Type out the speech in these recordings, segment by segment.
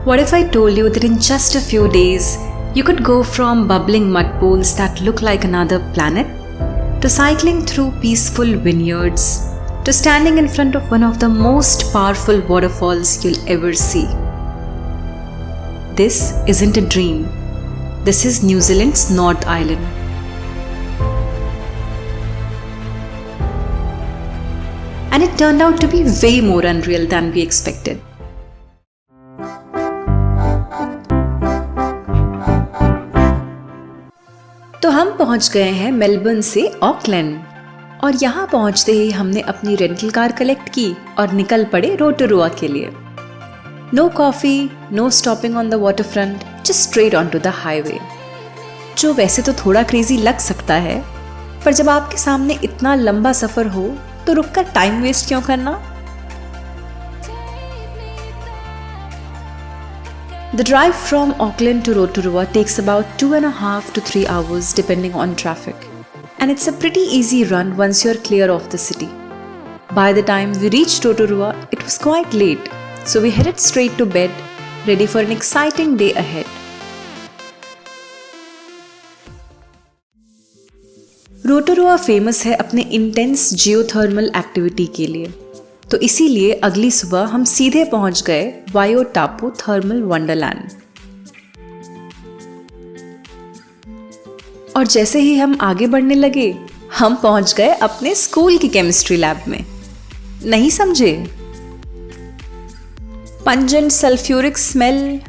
What if I told you that in just a few days, you could go from bubbling mud pools that look like another planet, to cycling through peaceful vineyards, to standing in front of one of the most powerful waterfalls you'll ever see? This isn't a dream. This is New Zealand's North Island. And it turned out to be way more unreal than we expected. तो हम पहुंच गए हैं Melbourne से Auckland, और यहाँ पहुंचते ही हमने अपनी रेंटल कार कलेक्ट की और निकल पड़े रोटोरुआ के लिए। No coffee, no stopping on the waterfront, just straight on to the highway. जो वैसे तो थोड़ा क्रेजी लग सकता है, पर जब आपके सामने इतना लंबा सफर हो तो रुककर टाइम वेस्ट क्यों करना? The drive from Auckland to Rotorua takes about 2.5 to 3 hours depending on traffic, and it's a pretty easy run once you're clear of the city. By the time we reached Rotorua, it was quite late, so we headed straight to bed, ready for an exciting day ahead. Rotorua famous है अपने intense geothermal activity के लिए, तो इसीलिए अगली सुबह हम सीधे पहुंच गए वायो टापू थर्मल वंडरलैंड। और जैसे ही हम आगे बढ़ने लगे, हम पहुंच गए अपने स्कूल की केमिस्ट्री लैब में। नहीं समझे? पंजेंट सल्फ्यूरिक स्मेल,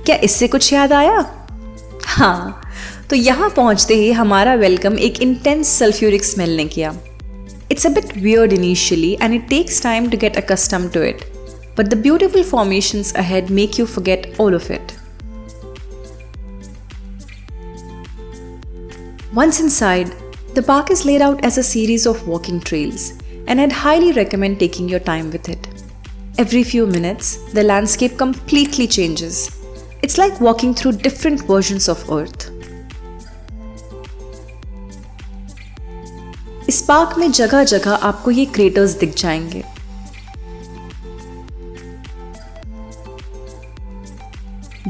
क्या इससे कुछ याद आया? हाँ, तो यहाँ पहुंचते ही हमारा वेलकम एक इंटेंस सल्फ्यूरिक स्मेल ने किया। It's a bit weird initially and it takes time to get accustomed to it, but the beautiful formations ahead make you forget all of it. Once inside, the park is laid out as a series of walking trails, and I'd highly recommend taking your time with it. Every few minutes, the landscape completely changes. It's like walking through different versions of Earth. इस park में जगह जगह आपको ये craters दिख जाएंगे।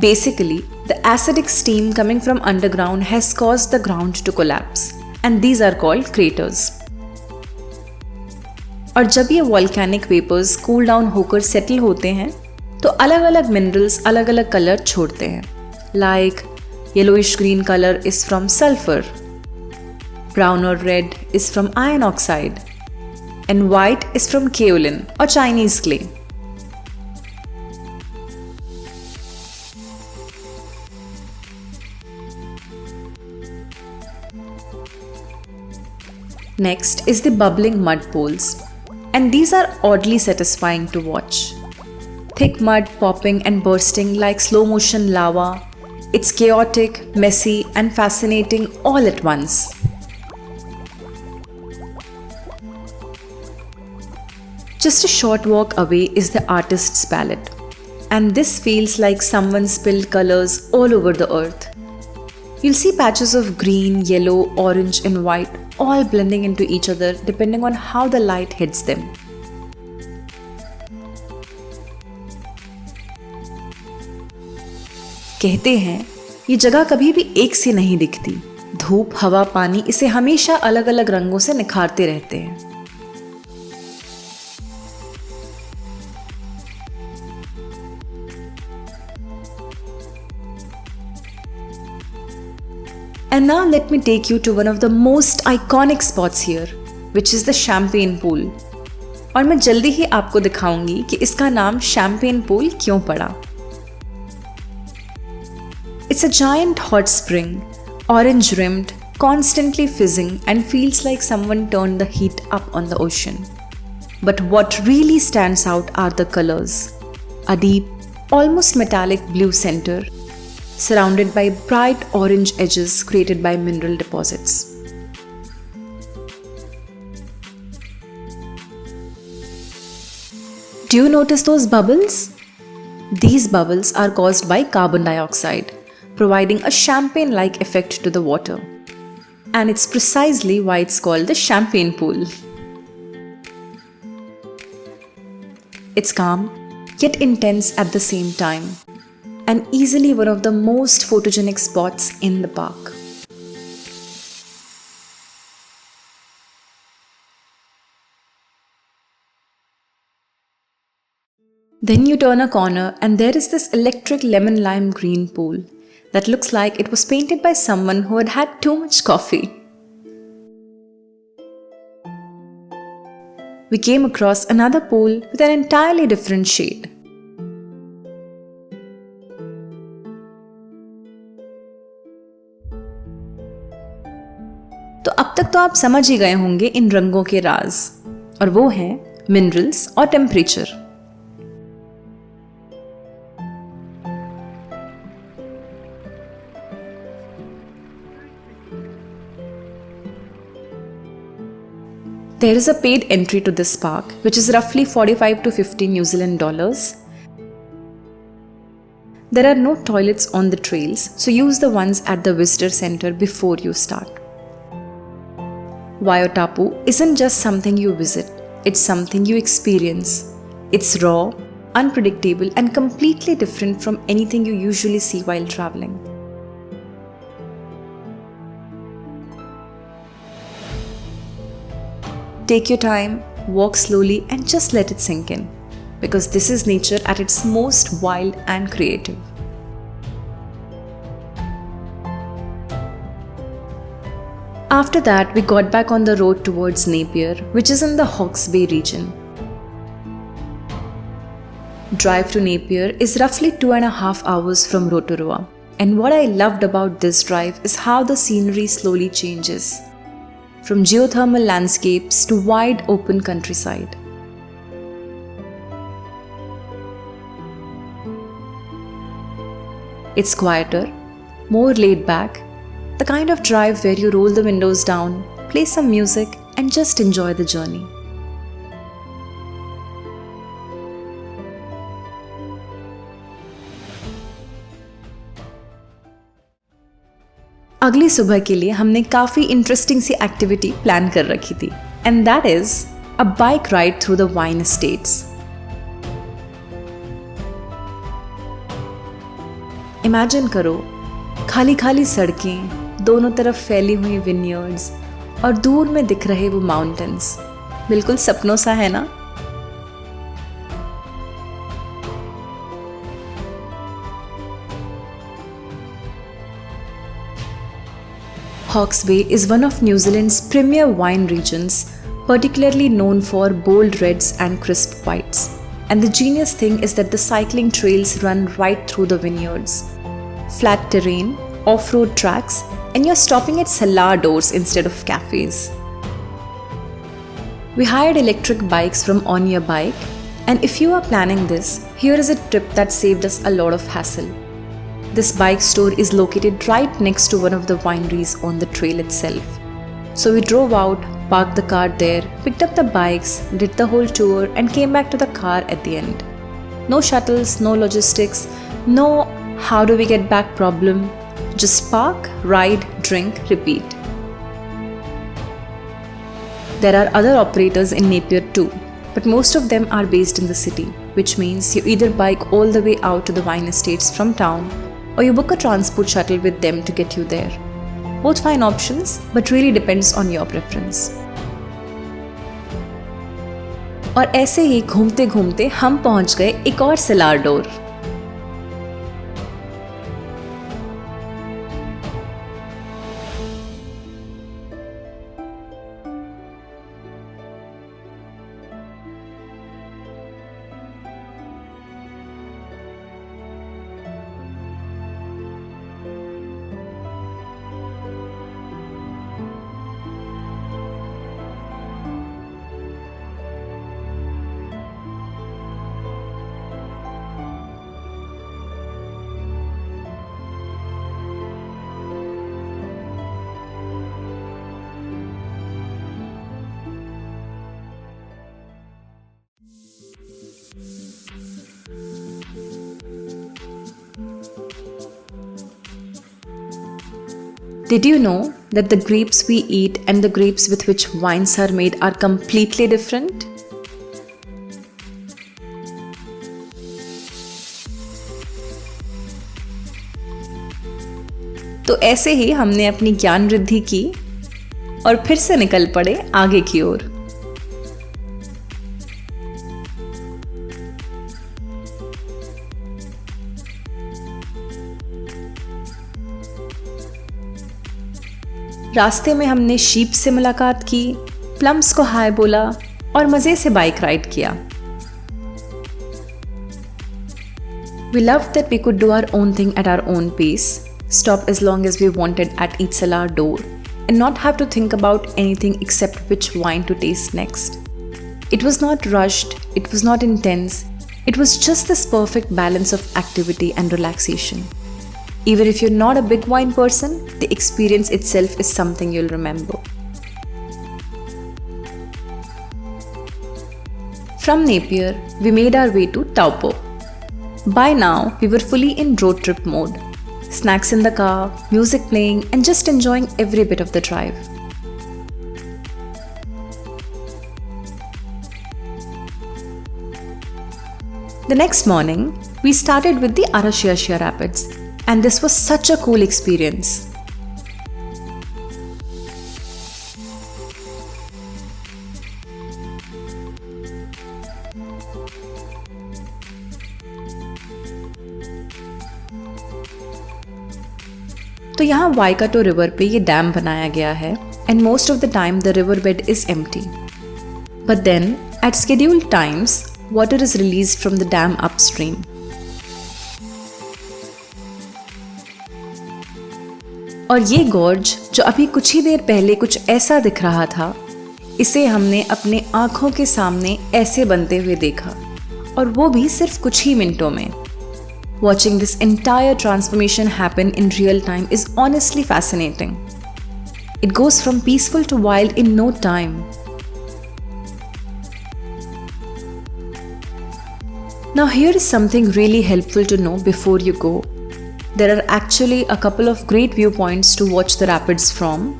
Basically, the acidic steam coming from underground has caused the ground to collapse, and these are called craters. और जब ये volcanic vapors cool down होकर settle होते हैं, तो अलग अलग minerals अलग अलग कलर छोड़ते हैं। Like yellowish green color is from sulfur. Brown or red is from iron oxide, and white is from kaolin or Chinese clay. Next is the bubbling mud pools, and these are oddly satisfying to watch. Thick mud popping and bursting like slow motion lava. It's chaotic, messy, and fascinating all at once. Just a short walk away is the artist's palette, and this feels like someone spilled colors all over the earth. You'll see patches of green, yellow, orange, and white all blending into each other depending on how the light hits them. कहते हैं ये जगह कभी भी एक सी नहीं दिखती। धूप, हवा, पानी इसे हमेशा अलग अलग रंगों से निखारते रहते हैं। And now let me take you to one of the most iconic spots here, which is the Champagne Pool. और मैं जल्दी ही आपको दिखाऊंगी कि इसका नाम Champagne Pool क्यों पड़ा। It's a giant hot spring, orange rimmed, constantly fizzing, and feels like someone turned the heat up on the ocean. But what really stands out are the colors. A deep, almost metallic blue center, surrounded by bright orange edges created by mineral deposits. Do you notice those bubbles? These bubbles are caused by carbon dioxide, providing a champagne-like effect to the water. And it's precisely why it's called the Champagne Pool. It's calm, yet intense at the same time. and easily one of the most photogenic spots in the park. Then you turn a corner and there is this electric lemon lime green pool that looks like it was painted by someone who had had too much coffee. We came across another pool with an entirely different shade. तो अब तक तो आप समझ ही गए होंगे इन रंगों के राज, और वो हैं मिनरल्स और temperature. There is a paid entry to this park, which is roughly 45 to 50 New Zealand dollars. There are no toilets on the trails, so use the ones at the visitor center before you start. Waiotapu isn't just something you visit, it's something you experience. It's raw, unpredictable, and completely different from anything you usually see while traveling. Take your time, walk slowly, and just let it sink in, because this is nature at its most wild and creative. After that, we got back on the road towards Napier, which is in the Hawke's Bay region. Drive to Napier is roughly 2.5 hours from Rotorua, and what I loved about this drive is how the scenery slowly changes, from geothermal landscapes to wide open countryside. It's quieter, more laid back, the kind of drive where you roll the windows down, play some music, and just enjoy the journey. अगली सुबह के लिए हमने काफ़ी interesting सी activity plan कर रखी थी, and that is a bike ride through the wine estates. Imagine करो, खाली खाली सड़कें, दोनों तरफ फैली हुई विनयर्ड्स और दूर में दिख रहे वो माउंटेन्स। बिल्कुल सपनों सा है ना? Hawke's Bay is one of New Zealand's premier wine regions, particularly known for bold reds and crisp whites. And the genius thing is that the cycling trails run right through the vineyards. Flat terrain, off-road tracks, and you're stopping at cellar doors instead of cafes. We hired electric bikes from On Your Bike, and if you are planning this, here is a tip that saved us a lot of hassle. This bike store is located right next to one of the wineries on the trail itself. So we drove out, parked the car there, picked up the bikes, did the whole tour, and came back to the car at the end. No shuttles, no logistics, no how do we get back problem. Just park, ride, drink, repeat. There are other operators in Napier too, but most of them are based in the city, which means you either bike all the way out to the wine estates from town, or you book a transport shuttle with them to get you there. Both fine options, but really depends on your preference. और ऐसे ही घूमते घूमते हम पहुंच गए एक और cellar door. Did you know that the grapes we eat and the grapes with which wines are made are completely different? तो ऐसे ही हमने अपनी ज्ञान वृद्धि की और फिर से निकल पड़े आगे की ओर। रास्ते में हमने शीप से मुलाकात की, प्लम्स को हाय बोला और मजे से बाइक राइड किया। We loved that we could do our own thing at our own pace, stop as long as we wanted at each Salar door, and not have to think about anything except which wine to taste next. It was not rushed, it was not intense, it was just this perfect balance of activity and relaxation. Even if you're not a big wine person, the experience itself is something you'll remember. From Napier, we made our way to Taupo. By now, we were fully in road trip mode. Snacks in the car, music playing, and just enjoying every bit of the drive. The next morning, we started with the Arashiashia Rapids, and this was such a cool experience. तो यहाँ Waikato river पे ये dam बनाया गया है and most of the time the river bed is empty. But then at scheduled times water is released from the dam upstream. और ये gorge जो अभी कुछ ही देर पहले कुछ ऐसा दिख रहा था, इसे हमने अपने आंखों के सामने ऐसे बनते हुए देखा, और वो भी सिर्फ कुछ ही मिनटों में। Watching this entire transformation happen in real time is honestly fascinating. It goes from peaceful to wild in no time. Now here is something really helpful to know before you go. There are actually a couple of great viewpoints to watch the rapids from.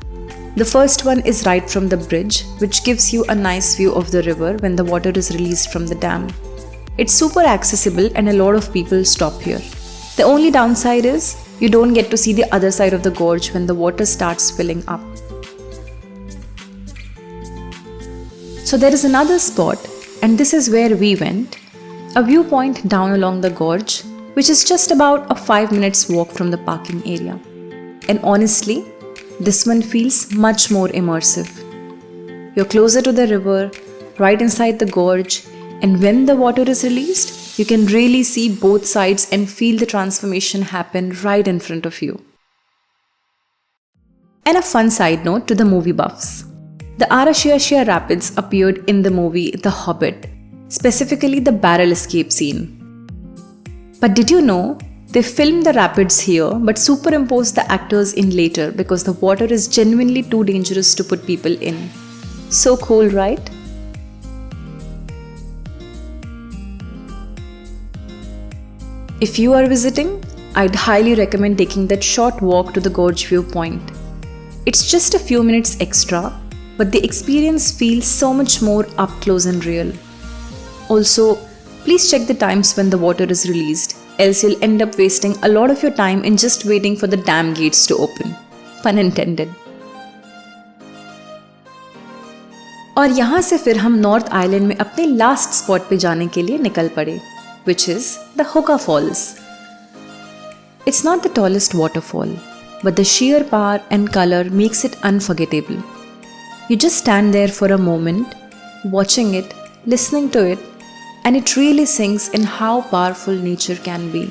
The first one is right from the bridge, which gives you a nice view of the river when the water is released from the dam. It's super accessible and a lot of people stop here. The only downside is you don't get to see the other side of the gorge when the water starts filling up. So there is another spot, and this is where we went, a viewpoint down along the gorge, which is just about a 5 minutes walk from the parking area. And honestly, this one feels much more immersive. You're closer to the river, right inside the gorge, and when the water is released, you can really see both sides and feel the transformation happen right in front of you. And a fun side note to the movie buffs. The Arashiashia Rapids appeared in the movie The Hobbit, specifically the barrel escape scene. But did you know they filmed the rapids here but superimposed the actors in later because the water is genuinely too dangerous to put people in. So cool, right? If you are visiting, I'd highly recommend taking that short walk to the gorge viewpoint. It's just a few minutes extra, but the experience feels so much more up close and real. Also, please check the times when the water is released, else you'll end up wasting a lot of your time in just waiting for the dam gates to open. Pun intended. और यहाँ से फिर हम north island में अपने last spot पे जाने के लिए निकल पड़े, which is the Hoka Falls. It's not the tallest waterfall, but the sheer power and color makes it unforgettable. You just stand there for a moment, watching it, listening to it, and it really sinks in how powerful nature can be.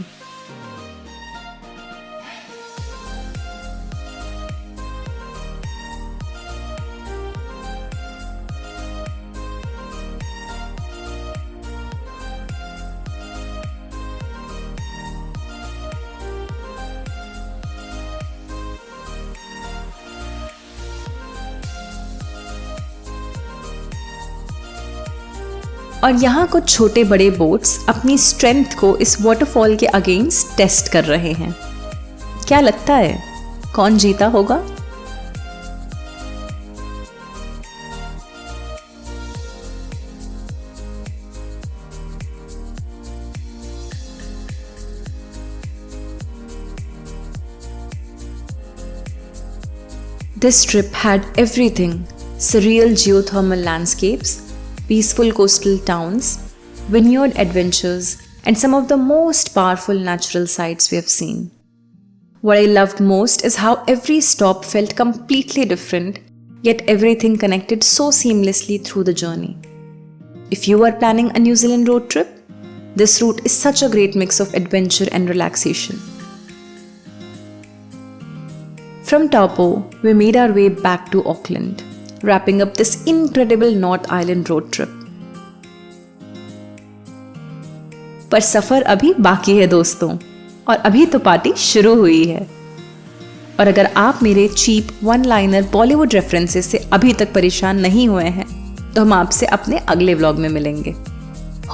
और यहाँ कुछ छोटे बड़े boats अपनी strength को इस waterfall के against test कर रहे हैं। क्या लगता है कौन जीता होगा? This trip had everything: surreal geothermal landscapes, peaceful coastal towns, vineyard adventures, and some of the most powerful natural sights we have seen. What I loved most is how every stop felt completely different, yet everything connected so seamlessly through the journey. If you are planning a New Zealand road trip, this route is such a great mix of adventure and relaxation. From Taupo, we made our way back to Auckland, wrapping up this incredible North Island road trip. पर सफर अभी बाकी है दोस्तों, और अभी तो party शुरू हुई है। और अगर आप मेरे cheap one liner Bollywood references से अभी तक परेशान नहीं हुए हैं, तो हम आपसे अपने अगले व्लॉग में मिलेंगे।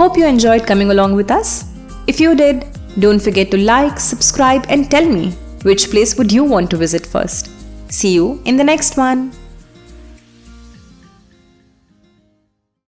Hope you enjoyed coming along with us. If you did, don't forget to like, subscribe and tell me which place would you want to visit first. See you in the next one.